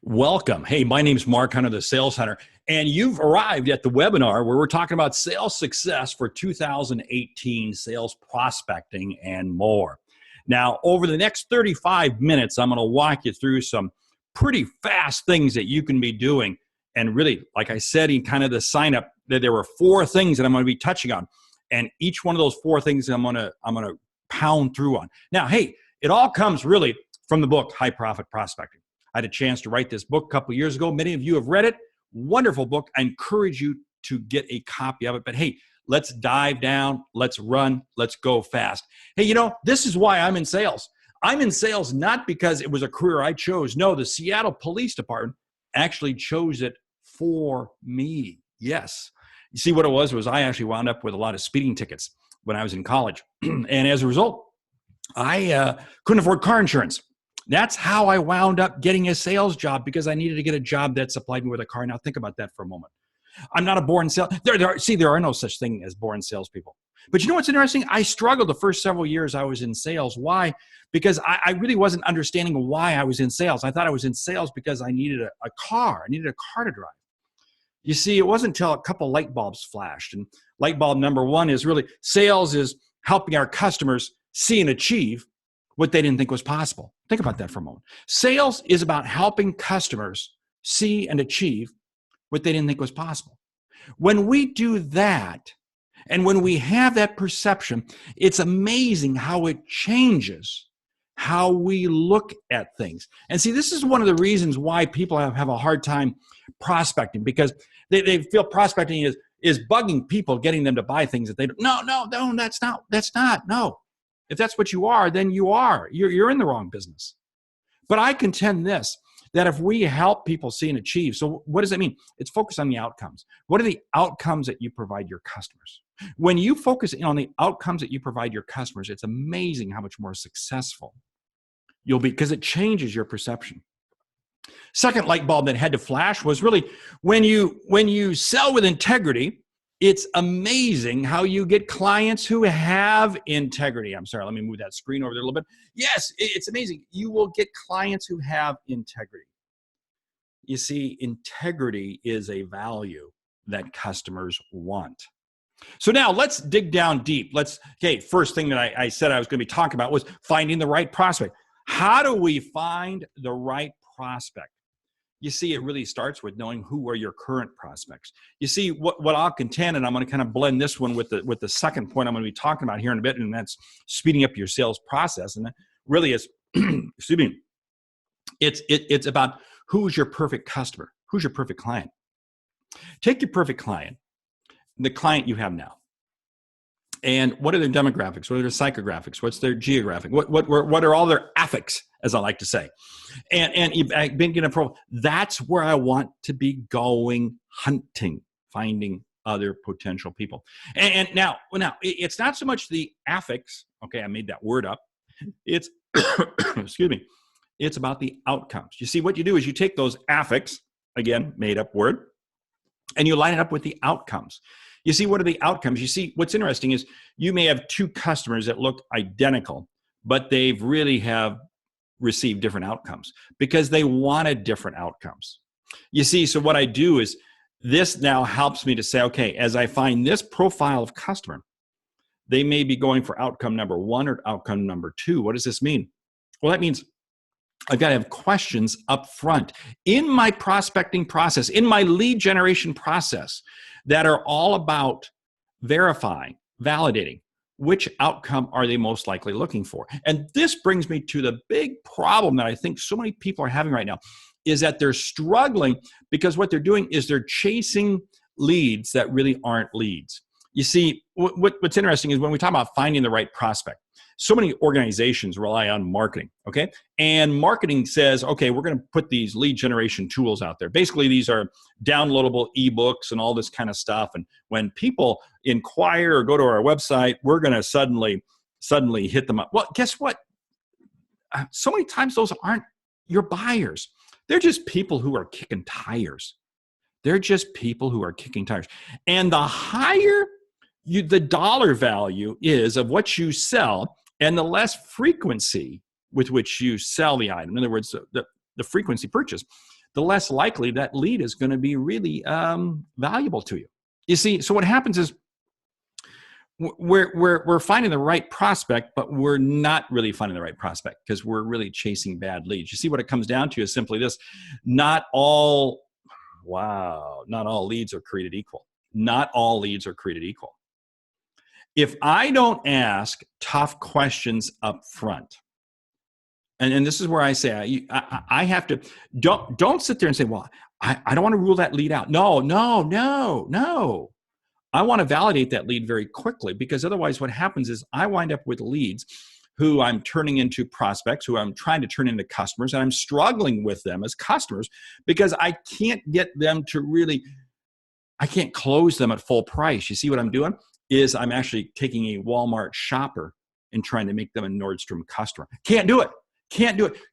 Welcome. Hey, my name's Mark Hunter, the Sales Hunter, and you've arrived at the webinar where we're talking about sales success for 2018, sales prospecting, and more. Now, over the next 35 minutes, I'm going to walk you through some pretty fast things that you can be doing. And really, like I said in kind of the sign up, that there were 4 things that I'm going to be touching on. And each one of those 4 things I'm going to pound through on. Now, hey, it all comes really from the book, High Profit Prospecting. I had a chance to write this book a couple of years ago. Many of you have read it. Wonderful book. I encourage you to get a copy of it. But hey, let's dive down. Let's run. Let's go fast. Hey, this is why I'm in sales. I'm in sales not because it was a career I chose. No, the Seattle Police Department actually chose it for me. Yes. You see, what it was I actually wound up with a lot of speeding tickets when I was in college. And as a result, I couldn't afford car insurance. That's how I wound up getting a sales job, because I needed to get a job that supplied me with a car. Now think about that for a moment. I'm not a born sales. There are no such thing as born salespeople. But you know what's interesting? I struggled the first several years I was in sales. Why? Because I really wasn't understanding why I was in sales. I thought I was in sales because I needed a car. I needed a car to drive. You see, it wasn't until a couple light bulbs flashed. And light bulb number 1 is really sales is helping our customers see and achieve what they didn't think was possible. Think about that for a moment. Sales is about helping customers see and achieve what they didn't think was possible. When we do that, and when we have that perception, it's amazing how it changes how we look at things. And see, this is one of the reasons why people have a hard time prospecting, because they feel prospecting is bugging people, getting them to buy things that they don't. No, that's not. No. If that's what you are, then you are. You're in the wrong business. But I contend this, that if we help people see and achieve, so what does that mean? It's focused on the outcomes. What are the outcomes that you provide your customers? When you focus on the outcomes that you provide your customers, it's amazing how much more successful you'll be, because it changes your perception. Second light bulb that had to flash was really when you sell with integrity, it's amazing how you get clients who have integrity. I'm sorry, let me move that screen over there a little bit. Yes, it's amazing. You will get clients who have integrity. You see, integrity is a value that customers want. So now let's dig down deep. First thing that I said I was going to be talking about was finding the right prospect. How do we find the right prospect? You see, it really starts with knowing who are your current prospects. You see, what I'll contend, and I'm going to kind of blend this one with the second point I'm going to be talking about here in a bit, and that's speeding up your sales process. And that really is, excuse me, it's about who's your perfect customer, who's your perfect client. Take your perfect client, the client you have now, and what are their demographics? What are their psychographics? What's their geographic? What are all their affects, as I like to say? And I've been getting a pro. That's where I want to be going hunting, finding other potential people. And now it's not so much the affects. Okay, I made that word up. It's excuse me. It's about the outcomes. You see, what you do is you take those affects, again, made up word, and you line it up with the outcomes. You see, what are the outcomes? You see, what's interesting is you may have 2 customers that look identical, but they've really have received different outcomes because they wanted different outcomes. You see, so what I do is this now helps me to say, okay, as I find this profile of customer, they may be going for outcome number 1 or outcome number 2. What does this mean? Well, that means I've got to have questions up front in my prospecting process, in my lead generation process, that are all about verifying, validating which outcome are they most likely looking for. And this brings me to the big problem that I think so many people are having right now, is that they're struggling because what they're doing is they're chasing leads that really aren't leads. You see, what's interesting is when we talk about finding the right prospect, so many organizations rely on marketing, okay? And marketing says, okay, we're going to put these lead generation tools out there. Basically, these are downloadable ebooks and all this kind of stuff. And when people inquire or go to our website, we're going to suddenly hit them up. Well, guess what? So many times those aren't your buyers. They're just people who are kicking tires. They're just people who are kicking tires. And the higher the dollar value is of what you sell, and the less frequency with which you sell the item, in other words, the frequency purchase, the less likely that lead is going to be really valuable to you. You see, so what happens is we're finding the right prospect, but we're not really finding the right prospect because we're really chasing bad leads. You see, what it comes down to is simply this: not all leads are created equal. Not all leads are created equal. If I don't ask tough questions up front, and this is where I say I have to, don't sit there and say, well, I don't want to rule that lead out. No. I want to validate that lead very quickly, because otherwise what happens is I wind up with leads who I'm turning into prospects, who I'm trying to turn into customers, and I'm struggling with them as customers because I can't get them to really, I can't close them at full price. You see what I'm doing? Is I'm actually taking a Walmart shopper and trying to make them a Nordstrom customer. Can't do it.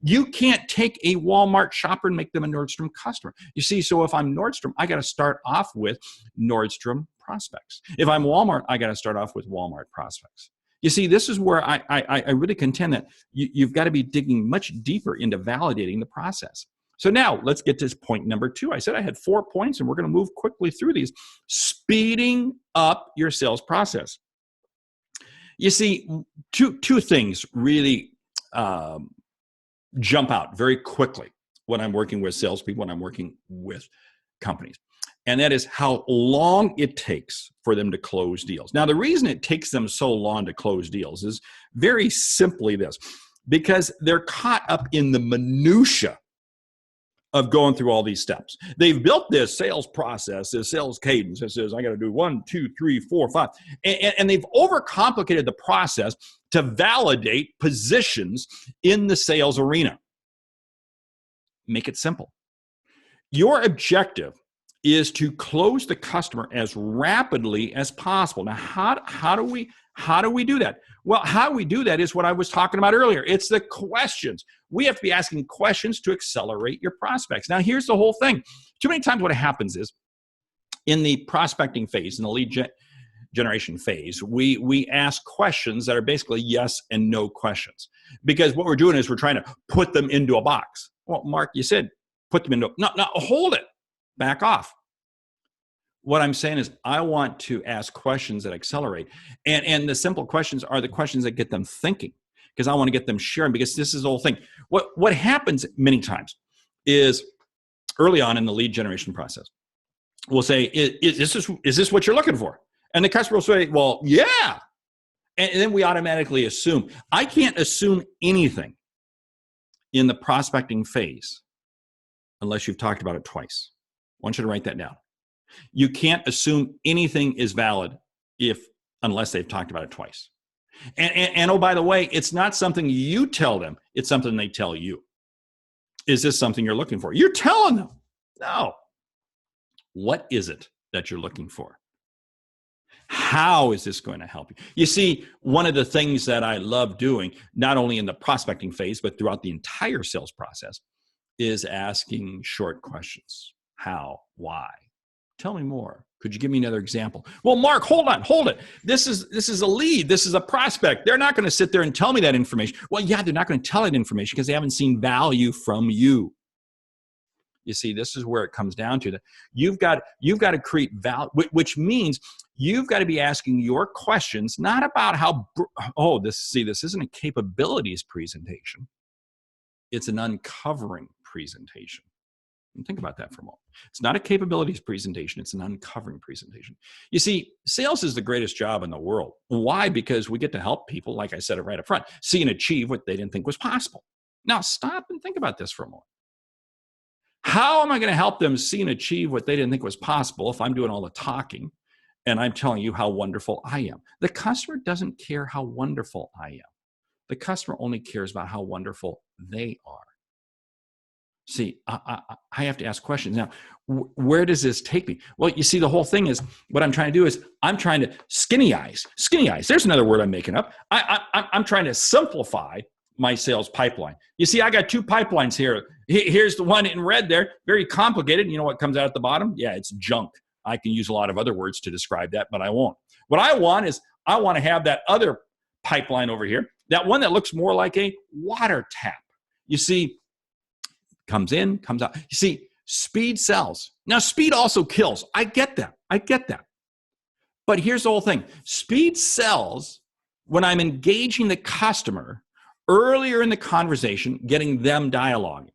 You can't take a Walmart shopper and make them a Nordstrom customer. You see, so if I'm Nordstrom, I got to start off with Nordstrom prospects. If I'm Walmart, I got to start off with Walmart prospects. You see, this is where I really contend that you've got to be digging much deeper into validating the process. So now let's get to point number 2. I said I had 4 points, and we're going to move quickly through these. Speeding up your sales process. You see, two things really jump out very quickly when I'm working with salespeople, when I'm working with companies. And that is how long it takes for them to close deals. Now, the reason it takes them so long to close deals is very simply this: because they're caught up in the minutia of going through all these steps. They've built this sales process, this sales cadence that says, I got to do 1, 2, 3, 4, 5. And they've overcomplicated the process to validate positions in the sales arena. Make it simple. Your objective is to close the customer as rapidly as possible. Now, how do we do that? Well, how we do that is what I was talking about earlier. It's the questions. We have to be asking questions to accelerate your prospects. Now, here's the whole thing. Too many times what happens is in the prospecting phase, in the lead generation phase, we ask questions that are basically yes and no questions. Because what we're doing is we're trying to put them into a box. Well, Mark, you said put them into, no, hold it. Back off. What I'm saying is I want to ask questions that accelerate. And the simple questions are the questions that get them thinking, because I want to get them sharing, because this is the whole thing. What happens many times is early on in the lead generation process, we'll say, is this what you're looking for? And the customer will say, well, yeah. And then we automatically assume. I can't assume anything in the prospecting phase unless you've talked about it twice. I want you to write that down. You can't assume anything is valid unless they've talked about it twice. And oh, by the way, it's not something you tell them. It's something they tell you. Is this something you're looking for? You're telling them. No. What is it that you're looking for? How is this going to help you? You see, one of the things that I love doing, not only in the prospecting phase, but throughout the entire sales process, is asking short questions. How? Why? Tell me more. Could you give me another example? Well, Mark, hold it. This is a lead. This is a prospect. They're not going to sit there and tell me that information. Well, yeah, they're not going to tell that information because they haven't seen value from you. You see, this is where it comes down to that. You've got to create value, which means you've got to be asking your questions, not about this isn't a capabilities presentation. It's an uncovering presentation. And think about that for a moment. It's not a capabilities presentation. It's an uncovering presentation. You see, sales is the greatest job in the world. Why? Because we get to help people, like I said it right up front, see and achieve what they didn't think was possible. Now, stop and think about this for a moment. How am I going to help them see and achieve what they didn't think was possible if I'm doing all the talking and I'm telling you how wonderful I am? The customer doesn't care how wonderful I am. The customer only cares about how wonderful they are. See, I have to ask questions. Now, where does this take me? Well, you see, the whole thing is what I'm trying to do is I'm trying to skinny eyes. There's another word I'm making up. I'm trying to simplify my sales pipeline. You see, I got 2 pipelines here. Here's the one in red there, very complicated. You know what comes out at the bottom? Yeah, it's junk. I can use a lot of other words to describe that, but I won't. What I want is I want to have that other pipeline over here, that one that looks more like a water tap. You see, comes in, comes out. You see, Speed sells. Now, speed also kills. I get that. I get that. But here's the whole thing. Speed sells when I'm engaging the customer earlier in the conversation, getting them dialoguing.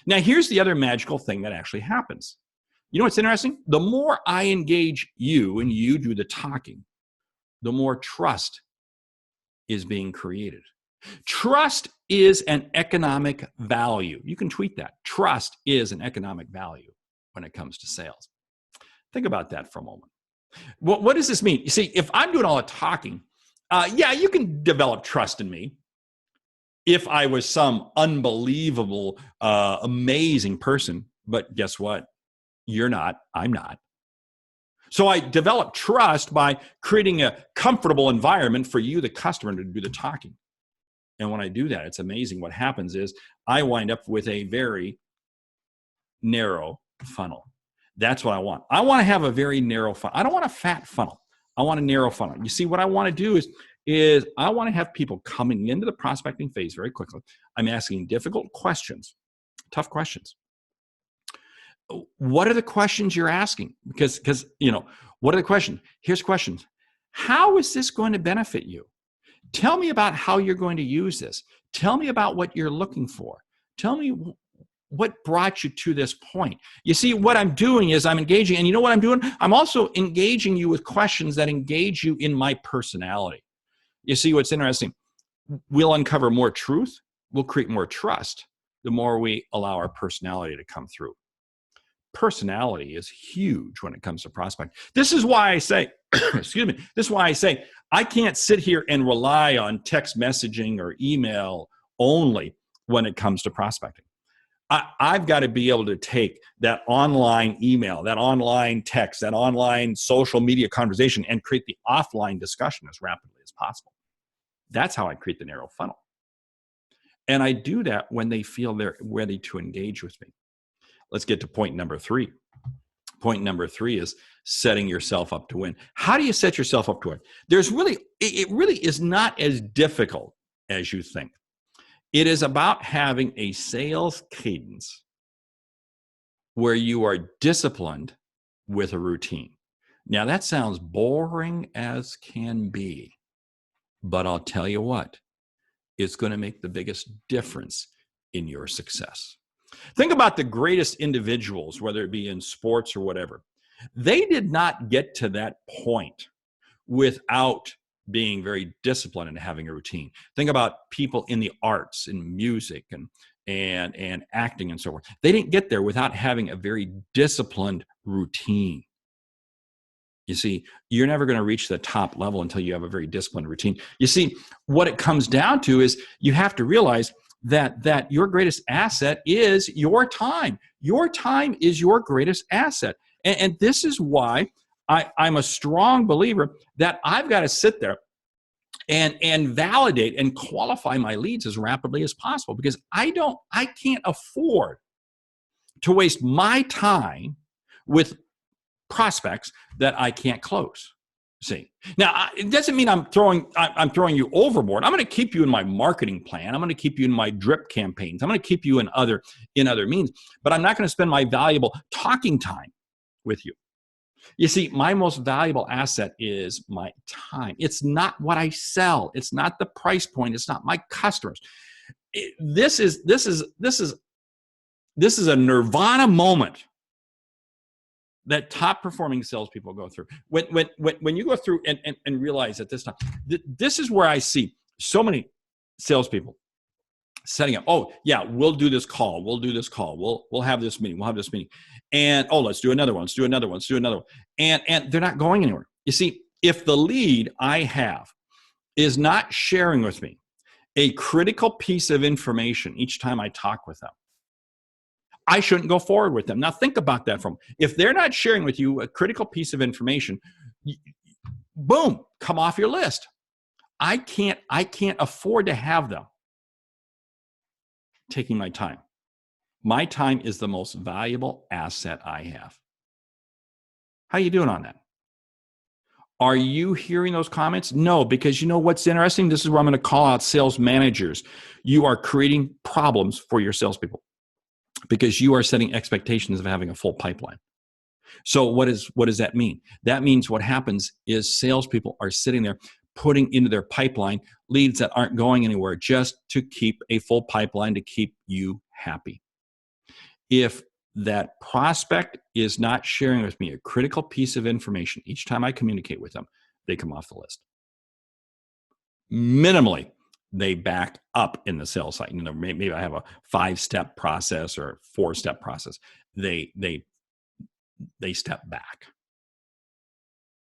Now, here's the other magical thing that actually happens. You know what's interesting? The more I engage you and you do the talking, the more trust is being created. Trust is an economic value. You can tweet that. Trust is an economic value when it comes to sales. Think about that for a moment. What does this mean? You see, if I'm doing all the talking, yeah, you can develop trust in me. If I was some unbelievable, amazing person, but guess what? You're not, I'm not. So I develop trust by creating a comfortable environment for you, the customer, to do the talking. And when I do that, it's amazing. What happens is I wind up with a very narrow funnel. That's what I want. I want to have a very narrow funnel. I don't want a fat funnel. I want a narrow funnel. You see, what I want to do is I want to have people coming into the prospecting phase very quickly. I'm asking difficult questions, tough questions. What are the questions you're asking? Because what are the questions? Here's questions. How is this going to benefit you? Tell me about how you're going to use this. Tell me about what you're looking for. Tell me what brought you to this point. You see, what I'm doing is I'm engaging, and you know what I'm doing? I'm also engaging you with questions that engage you in my personality. You see, what's interesting? We'll uncover more truth. We'll create more trust the more we allow our personality to come through. Personality is huge when it comes to prospecting. This is why I say, excuse me, this is why I say I can't sit here and rely on text messaging or email only when it comes to prospecting. I've got to be able to take that online email, that online text, that online social media conversation and create the offline discussion as rapidly as possible. That's how I create the narrow funnel. And I do that when they feel they're ready to engage with me. Let's get to point number 3. Point number 3 is setting yourself up to win. How do you set yourself up to win? It really is not as difficult as you think. It is about having a sales cadence where you are disciplined with a routine. Now, that sounds boring as can be, but I'll tell you what, it's going to make the biggest difference in your success. Think about the greatest individuals, whether it be in sports or whatever. They did not get to that point without being very disciplined and having a routine. Think about people in the arts, in music and acting and so forth. They didn't get there without having a very disciplined routine. You see, you're never going to reach the top level until you have a very disciplined routine. You see, what it comes down to is you have to realize that your greatest asset is your time. Your time is your greatest asset. And this is why I'm a strong believer that I've got to sit there and validate and qualify my leads as rapidly as possible, because I can't afford to waste my time with prospects that I can't close. See, now it doesn't mean I'm throwing you overboard. I'm going to keep you in my marketing plan. I'm going to keep you in my drip campaigns. I'm going to keep you in other means, but I'm not going to spend my valuable talking time with you. You see, my most valuable asset is my time. It's not what I sell. It's not the price point. It's not my customers. This is a nirvana moment that top performing salespeople go through. When you go through and realize at this time, this is where I see so many salespeople setting up. Oh yeah, we'll do this call. We'll do this call. We'll have this meeting. We'll have this meeting. And let's do another one. Let's do another one. Let's do another one. And they're not going anywhere. You see, if the lead I have is not sharing with me a critical piece of information each time I talk with them, I shouldn't go forward with them. Now think about that if they're not sharing with you a critical piece of information, boom, come off your list. I can't afford to have them taking my time. My time is the most valuable asset I have. How are you doing on that? Are you hearing those comments? No, because you know what's interesting? This is where I'm going to call out sales managers. You are creating problems for your salespeople. because you are setting expectations of having a full pipeline. So what does that mean? That means what happens is salespeople are sitting there putting into their pipeline leads that aren't going anywhere just to keep a full pipeline to keep you happy. If that prospect is not sharing with me a critical piece of information each time I communicate with them, they come off the list. Minimally, they back up in the sales cycle. Maybe I have a 5-step process or a 4-step process. They step back.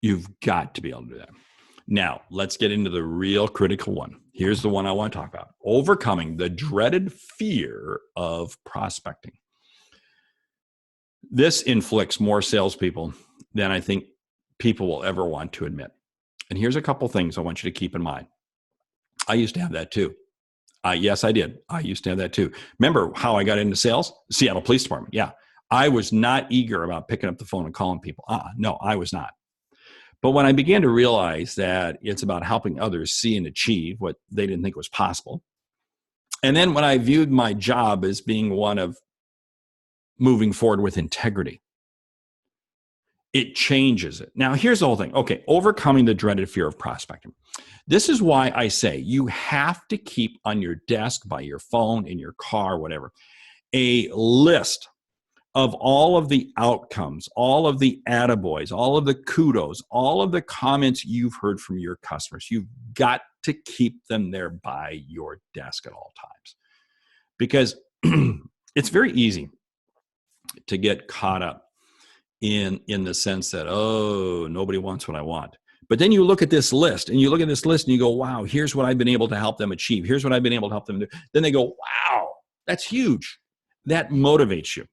You've got to be able to do that. Now, let's get into the real critical one. Here's the one I want to talk about: overcoming the dreaded fear of prospecting. This inflicts more salespeople than I think people will ever want to admit. And here's a couple things I want you to keep in mind. I used to have that too. Yes, I did. I used to have that too. Remember how I got into sales? Seattle Police Department. Yeah. I was not eager about picking up the phone and calling people. No, I was not. But when I began to realize that it's about helping others see and achieve what they didn't think was possible, and then when I viewed my job as being one of moving forward with integrity, it changes it. Now, here's the whole thing. Okay, overcoming the dreaded fear of prospecting. This is why I say you have to keep on your desk, by your phone, in your car, whatever, a list of all of the outcomes, all of the attaboys, all of the kudos, all of the comments you've heard from your customers. You've got to keep them there by your desk at all times, because it's very easy to get caught up in the sense that, oh, nobody wants what I want. But then you look at this list and you go, wow, here's what I've been able to help them achieve. Here's what I've been able to help them do. Then they go, wow, that's huge. That motivates you.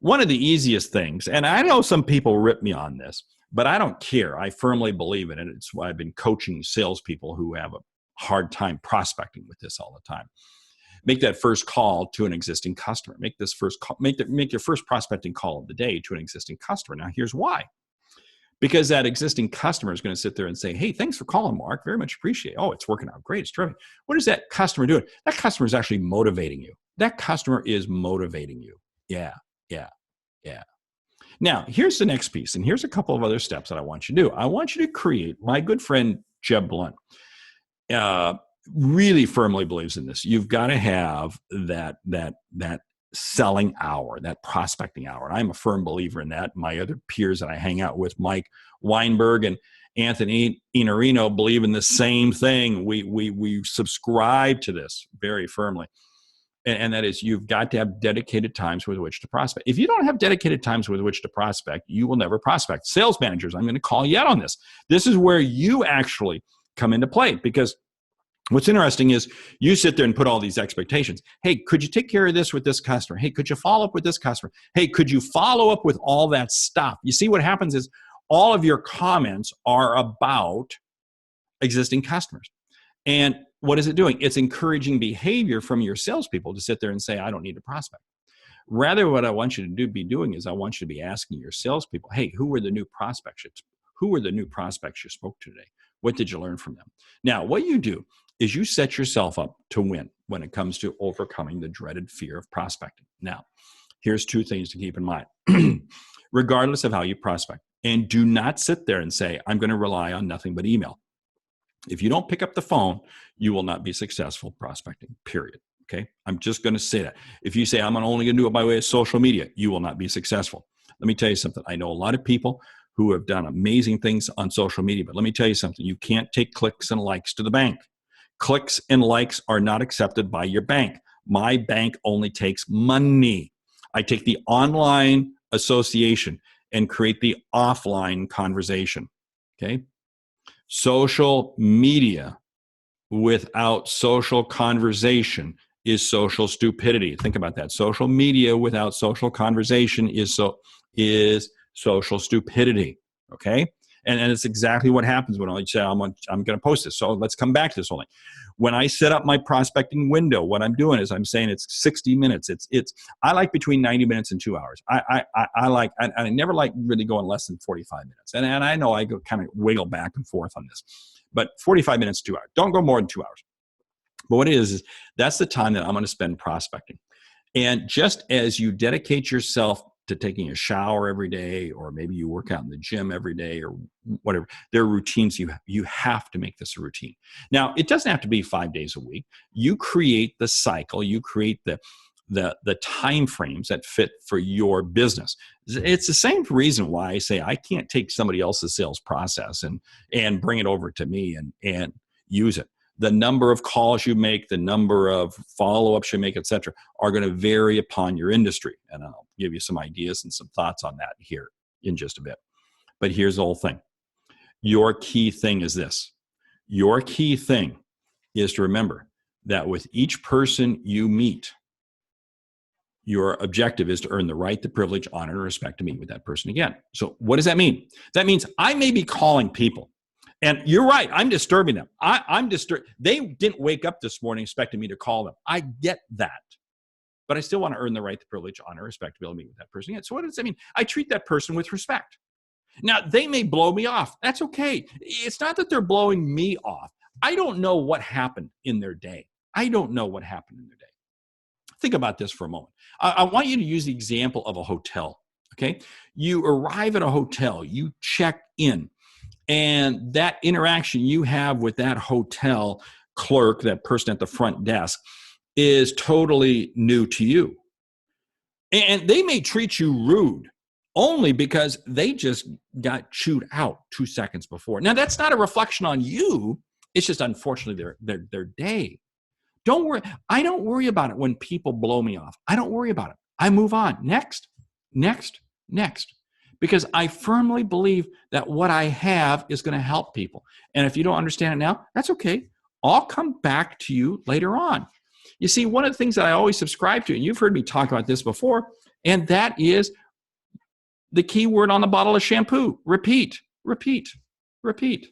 One of the easiest things, and I know some people rip me on this, but I don't care. I firmly believe in it. It's why I've been coaching salespeople who have a hard time prospecting with this all the time. Make that first call to an existing customer. Make your first prospecting call of the day to an existing customer. Now, here's why. Because that existing customer is going to sit there and say, hey, thanks for calling, Mark. Very much appreciate it. Oh, it's working out great. It's terrific. What is that customer doing? That customer is actually motivating you. That customer is motivating you. Yeah. Now, here's the next piece, and here's a couple of other steps that I want you to do. I want you to create, my good friend Jeb Blunt really firmly believes in this. You've got to have that selling hour, that prospecting hour. And I'm a firm believer in that. My other peers that I hang out with, Mike Weinberg and Anthony Iannarino, believe in the same thing. We subscribe to this very firmly. And that is, you've got to have dedicated times with which to prospect. If you don't have dedicated times with which to prospect, you will never prospect. Sales managers, I'm going to call you out on this. This is where you actually come into play, because what's interesting is you sit there and put all these expectations. Hey, could you take care of this with this customer? Hey, could you follow up with this customer? Hey, could you follow up with all that stuff? You see, what happens is all of your comments are about existing customers. And what is it doing? It's encouraging behavior from your salespeople to sit there and say, I don't need to prospect. Rather, what I want you to be doing is I want you to be asking your salespeople, hey, who were the new prospects? Who were the new prospects you spoke to today? What did you learn from them? Now, what you do is you set yourself up to win when it comes to overcoming the dreaded fear of prospecting. Now, here's 2 things to keep in mind, regardless of how you prospect. And do not sit there and say, I'm going to rely on nothing but email. If you don't pick up the phone, you will not be successful prospecting, period. Okay? I'm just going to say that. If you say, I'm only going to do it by way of social media, you will not be successful. Let me tell you something. I know a lot of people who have done amazing things on social media, but let me tell you something. You can't take clicks and likes to the bank. Clicks and likes are not accepted by your bank. My bank only takes money. I take the online association and create the offline conversation. Okay? Social media without social conversation is social stupidity. Think about that. Social media without social conversation is social stupidity. Okay? And it's exactly what happens when I say I'm going to post this. So let's come back to this only. When I set up my prospecting window, what I'm doing is I'm saying it's 60 minutes. I like between 90 minutes and 2 hours. I never like really going less than 45 minutes. And I know I go kind of wiggle back and forth on this, but 45 minutes, 2 hours. Don't go more than 2 hours. But what it is that's the time that I'm going to spend prospecting. And just as you dedicate yourself to taking a shower every day, or maybe you work out in the gym every day or whatever, there are routines you have to make this a routine. Now, it doesn't have to be 5 days a week. You create the cycle, you create the time frames that fit for your business. It's the same reason why I say I can't take somebody else's sales process and bring it over to me and use it. The number of calls you make, the number of follow-ups you make, et cetera, are going to vary upon your industry. And I'll give you some ideas and some thoughts on that here in just a bit. But here's the whole thing. Your key thing is this. Your key thing is to remember that with each person you meet, your objective is to earn the right, the privilege, honor, and respect to meet with that person again. So what does that mean? That means I may be calling people. And you're right, I'm disturbing them. I'm disturbed. They didn't wake up this morning expecting me to call them. I get that. But I still want to earn the right, the privilege, honor, respect to be able to meet with that person again. So what does that mean? I treat that person with respect. Now, they may blow me off. That's okay. It's not that they're blowing me off. I don't know what happened in their day. I don't know what happened in their day. Think about this for a moment. I want you to use the example of a hotel, okay? You arrive at a hotel, you check in, and that interaction you have with that hotel clerk, that person at the front desk, is totally new to you. And they may treat you rude only because they just got chewed out 2 seconds before. Now, that's not a reflection on you. It's just unfortunately their day. Don't worry. I don't worry about it when people blow me off. I don't worry about it. I move on. Next, next, next. Because I firmly believe that what I have is going to help people. And if you don't understand it now, that's okay. I'll come back to you later on. You see, one of the things that I always subscribe to, and you've heard me talk about this before, and that is the key word on the bottle of shampoo: repeat, repeat, repeat.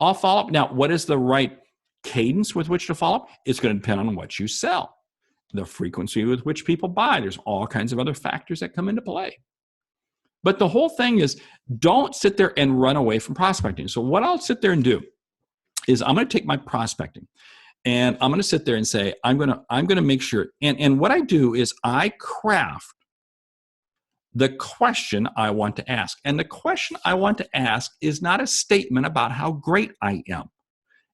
I'll follow up. Now, what is the right cadence with which to follow up? It's going to depend on what you sell, the frequency with which people buy. There's all kinds of other factors that come into play. But the whole thing is, don't sit there and run away from prospecting. So what I'll sit there and do is I'm going to take my prospecting and I'm going to sit there and say, I'm going to make sure. And what I do is I craft the question I want to ask. And the question I want to ask is not a statement about how great I am.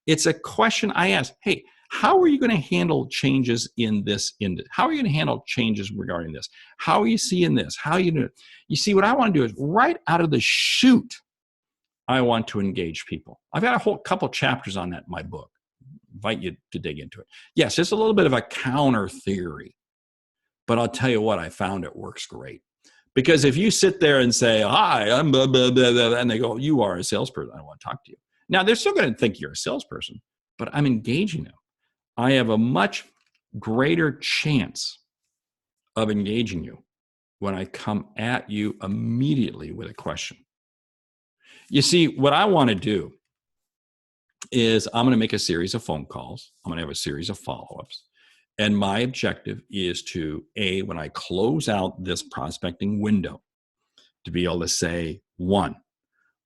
It's a question I ask. Hey, how are you going to handle changes in this? How are you going to handle changes regarding this? How are you seeing this? How are you doing it? You see, what I want to do is right out of the chute, I want to engage people. I've got a whole couple chapters on that in my book. Invite you to dig into it. Yes, it's a little bit of a counter theory, but I'll tell you what, I found it works great. Because if you sit there and say, hi, I'm blah, blah, blah, blah, and they go, you are a salesperson, I want to talk to you. Now, they're still going to think you're a salesperson, but I'm engaging them. I have a much greater chance of engaging you when I come at you immediately with a question. You see, what I want to do is I'm going to make a series of phone calls. I'm going to have a series of follow-ups. And my objective is to, when I close out this prospecting window, to be able to say, 1,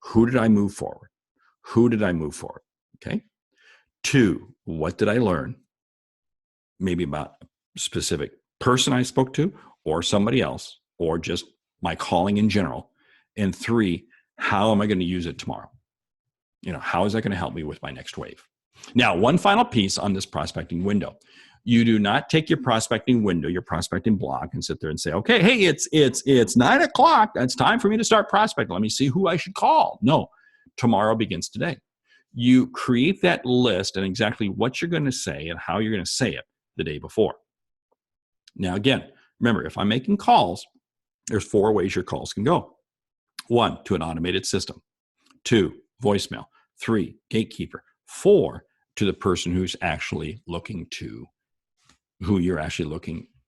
who did I move forward? Who did I move forward? Okay. 2, what did I learn? Maybe about a specific person I spoke to or somebody else, or just my calling in general. And 3, how am I going to use it tomorrow? How is that going to help me with my next wave? Now, one final piece on this prospecting window. You do not take your prospecting window, your prospecting block, and sit there and say, okay, hey, it's 9 o'clock. That's time for me to start prospecting. Let me see who I should call. No, tomorrow begins today. You create that list and exactly what you're going to say and how you're going to say it the day before. Now, again, remember, if I'm making calls, there's 4 ways your calls can go. 1, to an automated system. 2, voicemail. 3, gatekeeper. 4, to the person who you're actually looking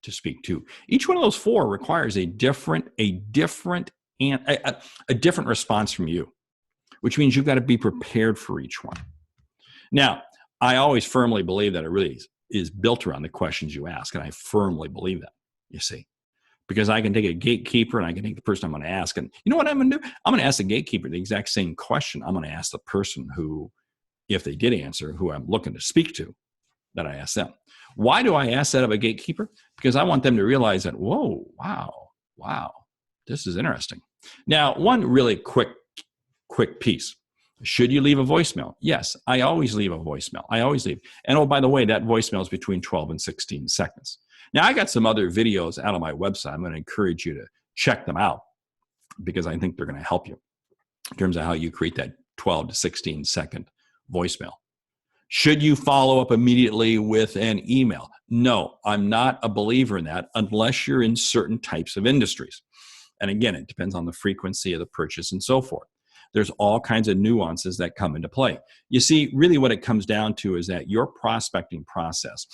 to speak to. Each one of those 4 requires a different response from you, which means you've got to be prepared for each one. Now, I always firmly believe that it really is built around the questions you ask, and I firmly believe that, you see. Because I can take a gatekeeper and I can take the person I'm going to ask. And you know what I'm going to do? I'm going to ask the gatekeeper the exact same question I'm going to ask the person who, if they did answer, who I'm looking to speak to, that I asked them. Why do I ask that of a gatekeeper? Because I want them to realize that, whoa, wow, this is interesting. Now, one really quick piece. Should you leave a voicemail? Yes, I always leave a voicemail. I always leave. And oh, by the way, that voicemail is between 12 and 16 seconds. Now, I got some other videos out on my website. I'm going to encourage you to check them out because I think they're going to help you in terms of how you create that 12 to 16 second voicemail. Should you follow up immediately with an email? No, I'm not a believer in that unless you're in certain types of industries. And again, it depends on the frequency of the purchase and so forth. There's all kinds of nuances that come into play. You see, really what it comes down to is that your prospecting process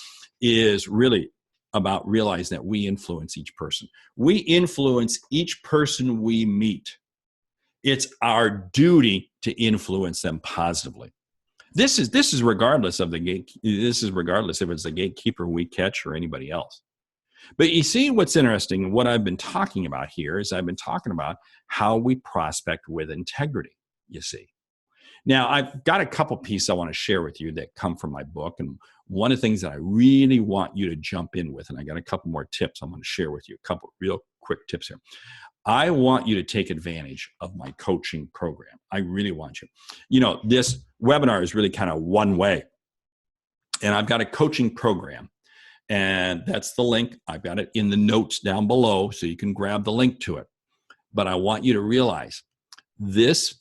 is really about realizing that we influence each person. We influence each person we meet. It's our duty to influence them positively. This is regardless of the gate. This is regardless if it's the gatekeeper we catch or anybody else. But you see what's interesting, and what I've been talking about here is I've been talking about how we prospect with integrity, you see. Now, I've got a couple pieces I want to share with you that come from my book. And one of the things that I really want you to jump in with, and I got a couple more tips I'm going to share with you, a couple real quick tips here. I want you to take advantage of my coaching program. I really want you. You know, this webinar is really kind of one way. And I've got a coaching program. And that's the link. I've got it in the notes down below so you can grab the link to it. But I want you to realize this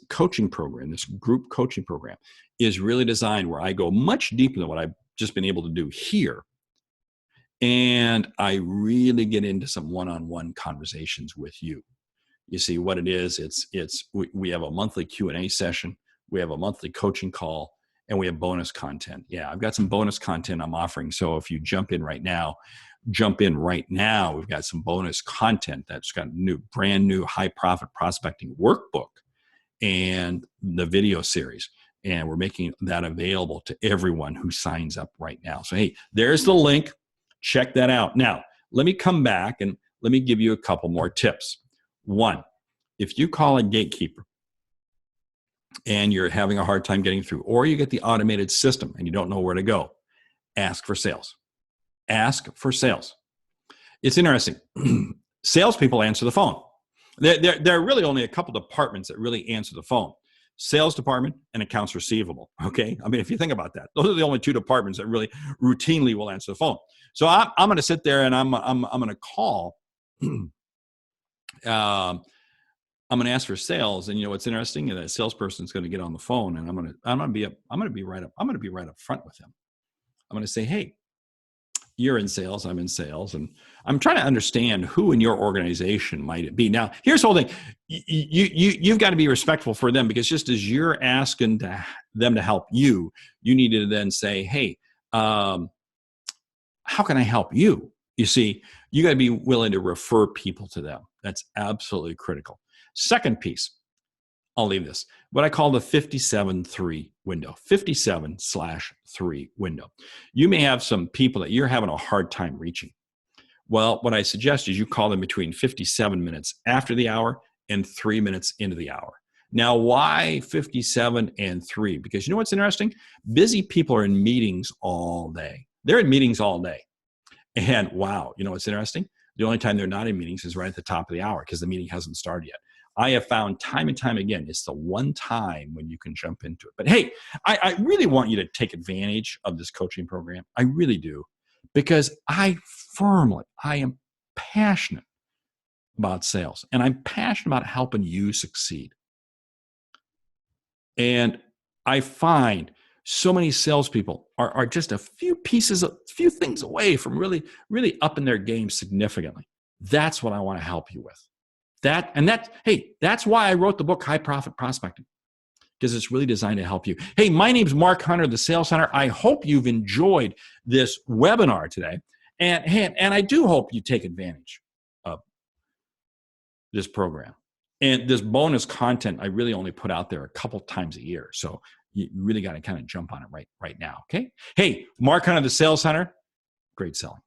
coaching program, this group coaching program is really designed where I go much deeper than what I've just been able to do here. And I really get into some one-on-one conversations with you. You see what it is, we have a monthly Q&A session. We have a monthly coaching call. And we have bonus content. Yeah, I've got some bonus content I'm offering. So if you jump in right now. We've got some bonus content that's got brand new high profit prospecting workbook and the video series. And we're making that available to everyone who signs up right now. So, hey, there's the link. Check that out. Now, let me come back and let me give you a couple more tips. One, if you call a gatekeeper, and you're having a hard time getting through, or you get the automated system and you don't know where to go, ask for sales. Ask for sales. It's interesting. Salespeople answer the phone. There are really only a couple departments that really answer the phone. Sales department and accounts receivable, okay? I mean, if you think about that, those are the only two departments that really routinely will answer the phone. So I'm going to sit there and I'm going to call I'm going to ask for sales, and you know what's interesting? That salesperson is going to get on the phone, and I'm going to be right up front with him. I'm going to say, "Hey, you're in sales. I'm in sales, and I'm trying to understand who in your organization might it be." Now, here's the whole thing: you've got to be respectful for them, because just as you're asking them to help you, you need to then say, "Hey, how can I help you?" You see, you got to be willing to refer people to them. That's absolutely critical. Second piece, I'll leave this, what I call the 57-3 window, 57/3 window. You may have some people that you're having a hard time reaching. Well, what I suggest is you call them between 57 minutes after the hour and 3 minutes into the hour. Now, why 57 and 3? Because you know what's interesting? Busy people are in meetings all day. They're in meetings all day. And wow, you know what's interesting? The only time they're not in meetings is right at the top of the hour because the meeting hasn't started yet. I have found time and time again, it's the one time when you can jump into it. But hey, I really want you to take advantage of this coaching program. I really do. Because I am passionate about sales. And I'm passionate about helping you succeed. And I find so many salespeople are just a few things away from really, really upping their game significantly. That's what I want to help you with. That's why I wrote the book, High Profit Prospecting, because it's really designed to help you. Hey, my name's Mark Hunter, the Sales Hunter. I hope you've enjoyed this webinar today. And I do hope you take advantage of this program. And this bonus content, I really only put out there a couple times a year. So you really got to kind of jump on it right now, okay? Hey, Mark Hunter, the Sales Hunter, great selling.